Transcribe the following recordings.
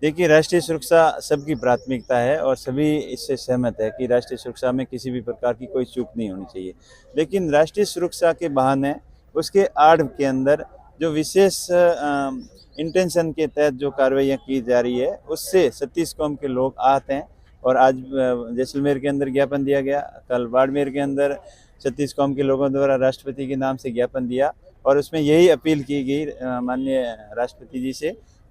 देखिए, राष्ट्रीय सुरक्षा सबकी प्राथमिकता है और सभी इससे सहमत है कि राष्ट्रीय सुरक्षा में किसी भी प्रकार की कोई चूक नहीं होनी चाहिए। लेकिन राष्ट्रीय सुरक्षा के बहाने उसके आड़ के अंदर जो विशेष इंटेंशन के तहत जो कार्रवाइयाँ की जा रही है, उससे 36 कौम के लोग आहत हैं। और आज जैसलमेर के अंदर ज्ञापन दिया गया, कल बाड़मेर के अंदर 36 कौम के लोगों द्वारा राष्ट्रपति के नाम से ज्ञापन दिया और उसमें यही अपील की गई माननीय राष्ट्रपति जी से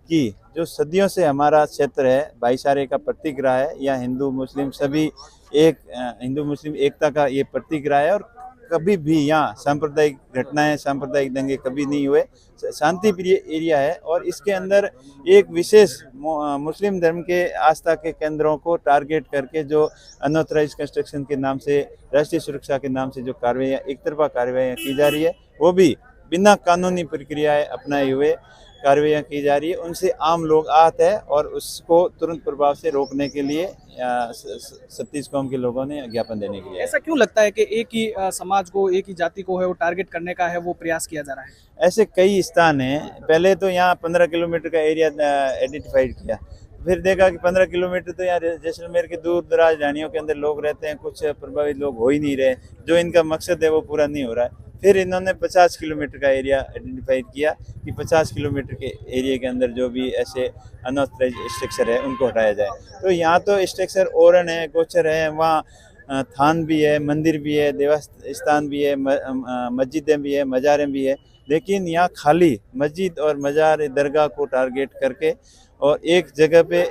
कि जो सदियों से हमारा क्षेत्र है, भाईचारे का प्रतीक रहा है, या हिंदू मुस्लिम सभी एक हिंदू मुस्लिम एकता का ये प्रतीक रहा है और कभी भी यहाँ सांप्रदायिक घटनाएं, सांप्रदायिक दंगे कभी नहीं हुए। शांति प्रिय एरिया है और इसके अंदर एक विशेष मुस्लिम धर्म के आस्था के केंद्रों को टारगेट करके जो अनऑथराइज कंस्ट्रक्शन के नाम से, राष्ट्रीय सुरक्षा के नाम से जो कार्रवाइयाँ, एक तरफा कार्रवाइयाँ की जा रही है, वो भी बिना कानूनी प्रक्रियाएं अपनाए हुए कार्रवाइयाँ की जा रही है। उनसे आम लोग आहत है और उसको तुरंत प्रभाव से रोकने के लिए 36 कौम के लोगों ने ज्ञापन देने के लिए। ऐसा क्यों लगता है कि एक ही समाज को, एक ही जाति को है वो टारगेट करने का है वो प्रयास किया जा रहा है? ऐसे कई स्थान हैं। पहले तो यहाँ 15 किलोमीटर का एरिया आइडेंटिफाइड किया, फिर देखा कि 15 किलोमीटर तो यहाँ जैसलमेर के दूर दराज ढाणियों के अंदर लोग रहते हैं, कुछ प्रभावित लोग हो ही नहीं रहे, जो इनका मकसद है वो पूरा नहीं हो रहा है। फिर इन्होंने 50 किलोमीटर का एरिया आइडेंटिफाइड किया कि 50 किलोमीटर के एरिया के अंदर जो भी ऐसे अनऑथराइज स्ट्रक्चर है उनको हटाया जाए। तो यहाँ तो स्ट्रक्चर ओरन है, गोचर है, वहाँ थान भी है, मंदिर भी है, देवस्थान भी है, मस्जिदें भी है, मज़ारें भी है, लेकिन यहाँ खाली मस्जिद और मज़ार दरगाह को टारगेट करके और एक जगह पे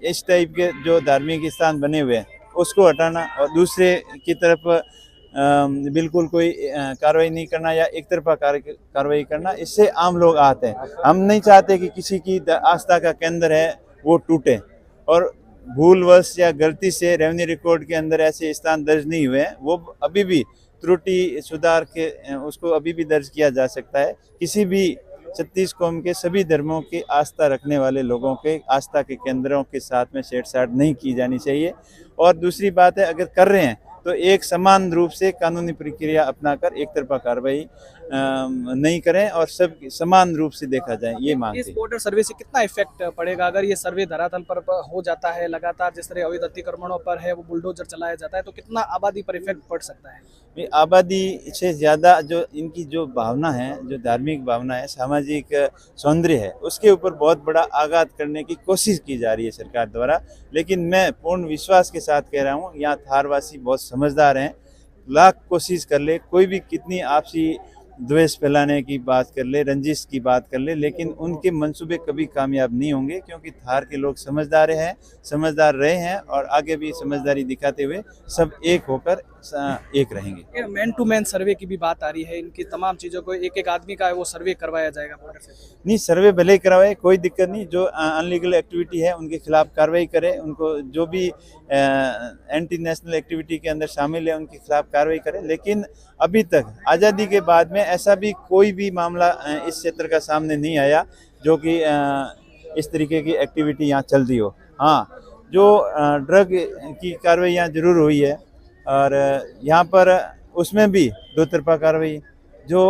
इस टाइप के जो धार्मिक स्थान बने हुए हैं उसको हटाना और दूसरे की तरफ बिल्कुल कोई कार्रवाई नहीं करना या एक तरफा कार्रवाई करना, इससे आम लोग आते हैं। हम नहीं चाहते कि किसी की आस्था का केंद्र है वो टूटे और भूलवश या गलती से रेवेन्यू रिकॉर्ड के अंदर ऐसे स्थान दर्ज नहीं हुए हैं, वो अभी भी त्रुटि सुधार के उसको अभी भी दर्ज किया जा सकता है। किसी भी 36 कौम के सभी धर्मों की आस्था रखने वाले लोगों के आस्था के केंद्रों के साथ में छेड़छाड़ नहीं की जानी चाहिए। और दूसरी बात है, अगर कर रहे हैं तो एक समान रूप से कानूनी प्रक्रिया अपनाकर एक तरफा कार्रवाई नहीं करें और सब समान रूप से देखा जाए, ये मांगते इस हैं। बॉर्डर सर्वे से कितना इफेक्ट पड़ेगा अगर ये सर्वे धरातल पर हो जाता है, लगातार जिस तरह अवैध अतिक्रमणों पर है वो बुलडोजर चलाया जाता है, तो कितना आबादी पर इफेक्ट पड़ सकता है? आबादी से ज़्यादा जो इनकी जो भावना है, जो धार्मिक भावना है, सामाजिक सौंदर्य है, उसके ऊपर बहुत बड़ा आघात करने की कोशिश की जा रही है सरकार द्वारा। लेकिन मैं पूर्ण विश्वास के साथ कह रहा हूँ, यहाँ थारवासी बहुत समझदार हैं। लाख कोशिश कर ले, कोई भी कितनी आपसी द्वेष फैलाने की बात कर ले, रंजिश की बात कर ले, लेकिन उनके मंसूबे कभी कामयाब नहीं होंगे, क्योंकि थार के लोग समझदार हैं, समझदार रहे हैं और आगे भी समझदारी दिखाते हुए सब एक होकर एक रहेंगे। मैन टू मैन सर्वे की भी बात आ रही है, इनकी तमाम चीज़ों को एक एक आदमी का है वो सर्वे करवाया जाएगा बॉर्डर से? नहीं, सर्वे भले ही करवाए, कोई दिक्कत नहीं। जो अनलीगल एक्टिविटी है उनके खिलाफ कार्रवाई करे, उनको जो भी एंटी नेशनल एक्टिविटी के अंदर शामिल है उनके खिलाफ कार्रवाई करे। लेकिन अभी तक आज़ादी के बाद में ऐसा भी कोई भी मामला इस क्षेत्र का सामने नहीं आया जो कि इस तरीके की एक्टिविटी यहाँ चल रही हो। हाँ, जो ड्रग की कार्रवाई यहाँ जरूर हुई है और यहाँ पर उसमें भी दो तरफा कार्रवाई। जो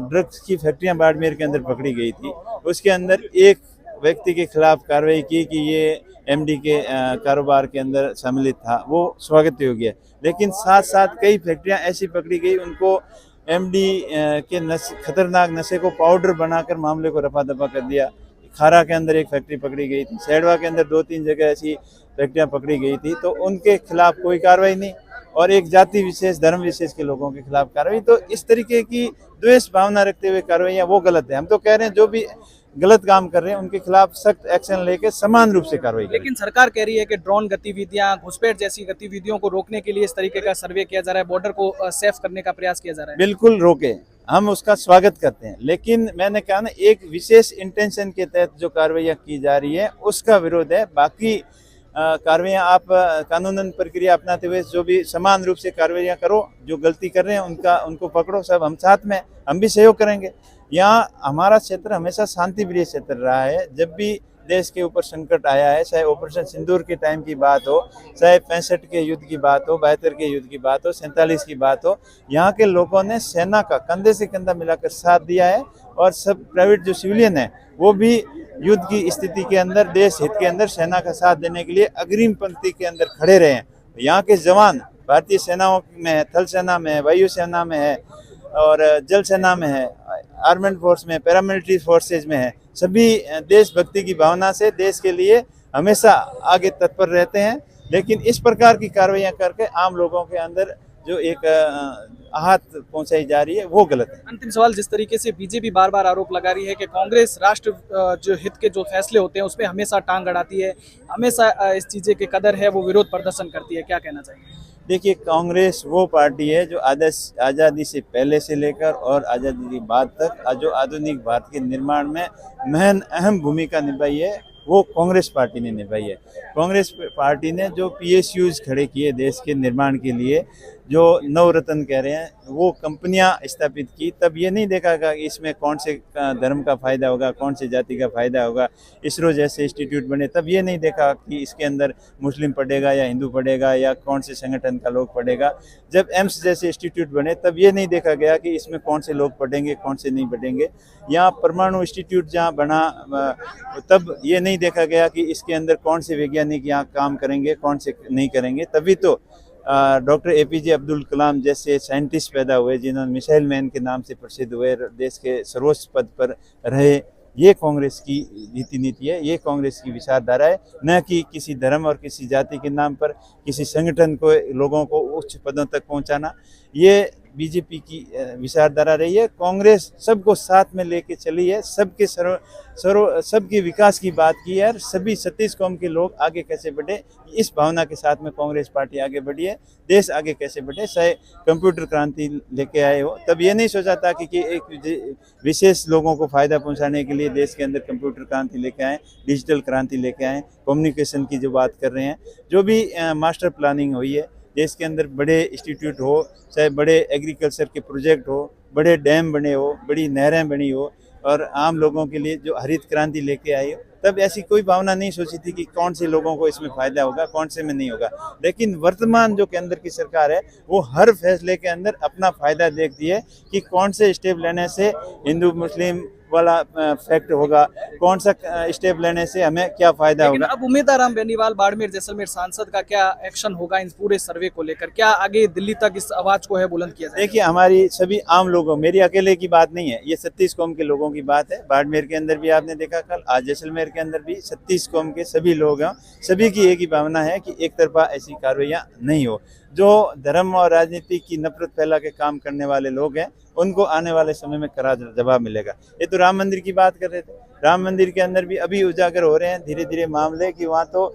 ड्रग्स की फैक्ट्रियां बाड़मेर के अंदर पकड़ी गई थी, उसके अंदर एक व्यक्ति के खिलाफ कार्रवाई की कि ये एमडी के कारोबार के अंदर सम्मिलित था, वो स्वागत योग्य है। लेकिन साथ साथ कई फैक्ट्रियां ऐसी पकड़ी गई, उनको एमडी के खतरनाक नशे को पाउडर बनाकर मामले को रफा दफा कर दिया। खारा के अंदर एक फैक्ट्री पकड़ी गई थी, सैडवा के अंदर 2-3 जगह ऐसी फैक्ट्रियां पकड़ी गई थी, तो उनके खिलाफ कोई कार्रवाई नहीं। और एक जाति विशेष, धर्म विशेष के लोगों के खिलाफ कार्रवाई। तो इस तरीके की द्वेष भावना रखते हुए कार्रवाइयाँ वो गलत है। हम तो कह रहे हैं जो भी गलत काम कर रहे हैं उनके खिलाफ सख्त एक्शन लेके समान रूप से कार्रवाई करें। लेकिन सरकार कह रही है कि ड्रोन गतिविधियां, घुसपैठ जैसी गतिविधियों को रोकने के लिए इस तरीके का सर्वे किया जा रहा है, बॉर्डर को सेफ करने का प्रयास किया जा रहा है। बिल्कुल रोके, हम उसका स्वागत करते हैं। लेकिन मैंने कहा ना, एक विशेष इंटेंशन के तहत जो कार्रवाइयाँ की जा रही है उसका विरोध है। बाकी कार्रवाइयाँ आप कानूनन प्रक्रिया अपनाते हुए जो भी समान रूप से कार्रवाइयाँ करो, जो गलती कर रहे हैं उनको पकड़ो, सब हम साथ में, हम भी सहयोग करेंगे। यहाँ हमारा क्षेत्र हमेशा शांति प्रिय क्षेत्र रहा है। जब भी देश के ऊपर संकट आया है, चाहे ऑपरेशन सिंदूर के टाइम की बात हो, चाहे 65 के युद्ध की बात हो, 72 के युद्ध की बात हो, 47 की बात हो, यहाँ के लोगों ने सेना का कंधे से कंधा मिलाकर साथ दिया है। और सब प्राइवेट जो सिविलियन है वो भी युद्ध की स्थिति के अंदर, देश हित के अंदर सेना का साथ देने के लिए अग्रिम पंक्ति के अंदर खड़े रहे हैं। यहाँ के जवान भारतीय सेनाओं में है, थल सेना में है, वायु सेना में है और जल सेना में है, आर्मेड फोर्स में, पैरामिलिट्री फोर्सेज में है, सभी देशभक्ति की भावना से देश के लिए हमेशा आगे तत्पर रहते हैं। लेकिन इस प्रकार की कार्रवाइयाँ करके आम लोगों के अंदर जो एक आहत पहुंचाई जा रही है वो गलत है। अंतिम सवाल, जिस तरीके से बीजेपी बार बार आरोप लगा रही है कि कांग्रेस राष्ट्र जो हित के जो फैसले होते हैं उसमें हमेशा टांग अड़ाती है, हमेशा इस चीज़ें के कदर है वो विरोध प्रदर्शन करती है, क्या कहना चाहिए? देखिए, कांग्रेस वो पार्टी है जो आज़ादी से पहले से लेकर और आज़ादी के बाद तक जो आधुनिक भारत के निर्माण में अहम भूमिका निभाई है वो कांग्रेस पार्टी ने निभाई है। कांग्रेस पार्टी ने जो PSUs खड़े किए देश के निर्माण के लिए, जो नवरत्न कह रहे हैं, वो कंपनियां स्थापित की, तब ये नहीं देखा कि इसमें कौन से धर्म का फ़ायदा होगा, कौन से जाति का फ़ायदा होगा। इसरो जैसे इंस्टीट्यूट बने, तब ये नहीं देखा कि इसके अंदर मुस्लिम पढ़ेगा या हिंदू पढ़ेगा या कौन से संगठन का लोग पढ़ेगा। जब एम्स जैसे इंस्टीट्यूट बने, तब ये नहीं देखा गया कि इसमें कौन से लोग पढ़ेंगे, कौन से नहीं पढ़ेंगे। यहाँ परमाणु इंस्टीट्यूट जहाँ बना, तब ये नहीं देखा गया कि इसके अंदर कौन से वैज्ञानिक यहाँ काम करेंगे, कौन से नहीं करेंगे। तभी तो डॉक्टर APJ अब्दुल कलाम जैसे साइंटिस्ट पैदा हुए जिन्होंने मिसाइल मैन के नाम से प्रसिद्ध हुए, देश के सर्वोच्च पद पर रहे। ये कांग्रेस की रीति नीति है, ये कांग्रेस की विचारधारा है, न कि किसी धर्म और किसी जाति के नाम पर किसी संगठन को, लोगों को उच्च पदों तक पहुंचाना। ये बीजेपी की विचारधारा रही है। कांग्रेस सबको साथ में लेके चली है, सबके सबके विकास की बात की है और सभी 36 कौम के लोग आगे कैसे बढ़े, इस भावना के साथ में कांग्रेस पार्टी आगे बढ़ी है। देश आगे कैसे बढ़े, चाहे कंप्यूटर क्रांति लेके आए हो, तब ये नहीं सोचा था कि एक विशेष लोगों को फ़ायदा पहुंचाने के लिए देश के अंदर कंप्यूटर क्रांति लेके आए, डिजिटल क्रांति लेके आए, कम्युनिकेशन की जो बात कर रहे हैं, जो भी मास्टर प्लानिंग हुई है देश के अंदर, बड़े इंस्टीट्यूट हो, चाहे बड़े एग्रीकल्चर के प्रोजेक्ट हो, बड़े डैम बने हो, बड़ी नहरें बनी हो और आम लोगों के लिए जो हरित क्रांति लेके आई हो, तब ऐसी कोई भावना नहीं सोची थी कि कौन से लोगों को इसमें फ़ायदा होगा, कौन से में नहीं होगा। लेकिन वर्तमान जो केंद्र की सरकार है वो हर फैसले के अंदर अपना फ़ायदा देखती है कि कौन से स्टेप लेने से हिंदू मुस्लिम वाला फैक्ट होगा, कौन सा स्टेप लेने से हमें क्या फ़ायदा होगा। अब उम्मीदवार बेनीवाल बाड़मेर जैसलमेर सांसद का क्या एक्शन होगा इन पूरे सर्वे को लेकर, क्या आगे दिल्ली तक इस आवाज़ को है बुलंद किया जाए? देखिए, हमारी सभी आम लोगों, मेरी अकेले की बात नहीं है, ये 36 कौम के लोगों की बात है। बाड़मेर के अंदर भी आपने देखा कल, आज जैसलमेर के अंदर भी 36 कौम के सभी लोग हैं, सभी की एक ही भावना है कि एक तरफा ऐसी कार्रवाइयाँ नहीं हो। जो धर्म और राजनीति की नफरत फैला के काम करने वाले लोग हैं उनको आने वाले समय में कड़ा जवाब मिलेगा। ये तो राम मंदिर की बात कर रहे थे, राम मंदिर के अंदर भी अभी उजागर हो रहे हैं धीरे धीरे मामले कि वहाँ तो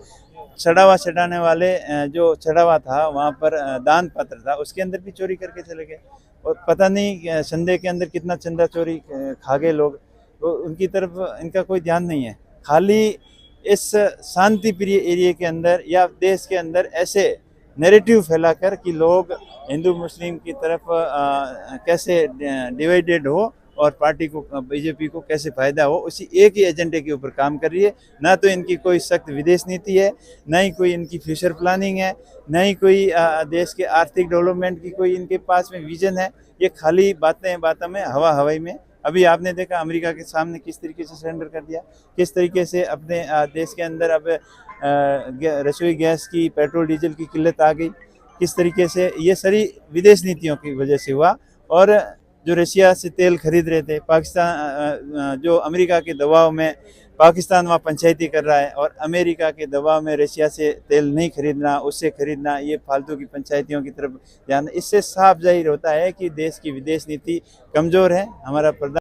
चढ़ावा चढ़ाने वाले, जो चढ़ावा था वहाँ पर दान पत्र था, उसके अंदर भी चोरी करके चले गए और पता नहीं संडे के अंदर कितना चंदा चोरी खा गए लोग, तो उनकी तरफ इनका कोई ध्यान नहीं है। खाली इस शांति प्रिय एरिया के अंदर या देश के अंदर ऐसे नैरेटिव फैलाकर कि लोग हिंदू मुस्लिम की तरफ कैसे डिवाइडेड हो और पार्टी को, बीजेपी को कैसे फ़ायदा हो, उसी एक ही एजेंडे के ऊपर काम कर रही है। ना तो इनकी कोई सख्त विदेश नीति है, ना ही कोई इनकी फ्यूचर प्लानिंग है, ना ही कोई देश के आर्थिक डेवलपमेंट की कोई इनके पास में विजन है। ये खाली बातों में, हवाई में। अभी आपने देखा अमेरिका के सामने किस तरीके से सरेंडर कर दिया, किस तरीके से अपने देश के अंदर अब रसोई गैस की, पेट्रोल डीजल की किल्लत आ गई, किस तरीके से ये सारी विदेश नीतियों की वजह से हुआ। और जो रशिया से तेल खरीद रहे थे, पाकिस्तान जो अमेरिका के दबाव में पाकिस्तान वहाँ पंचायती कर रहा है और अमेरिका के दबाव में रशिया से तेल नहीं खरीदना, उससे खरीदना, ये फालतू की पंचायतियों की तरफ ध्यान। इससे साफ जाहिर होता है कि देश की विदेश नीति कमज़ोर है। हमारा प्रधान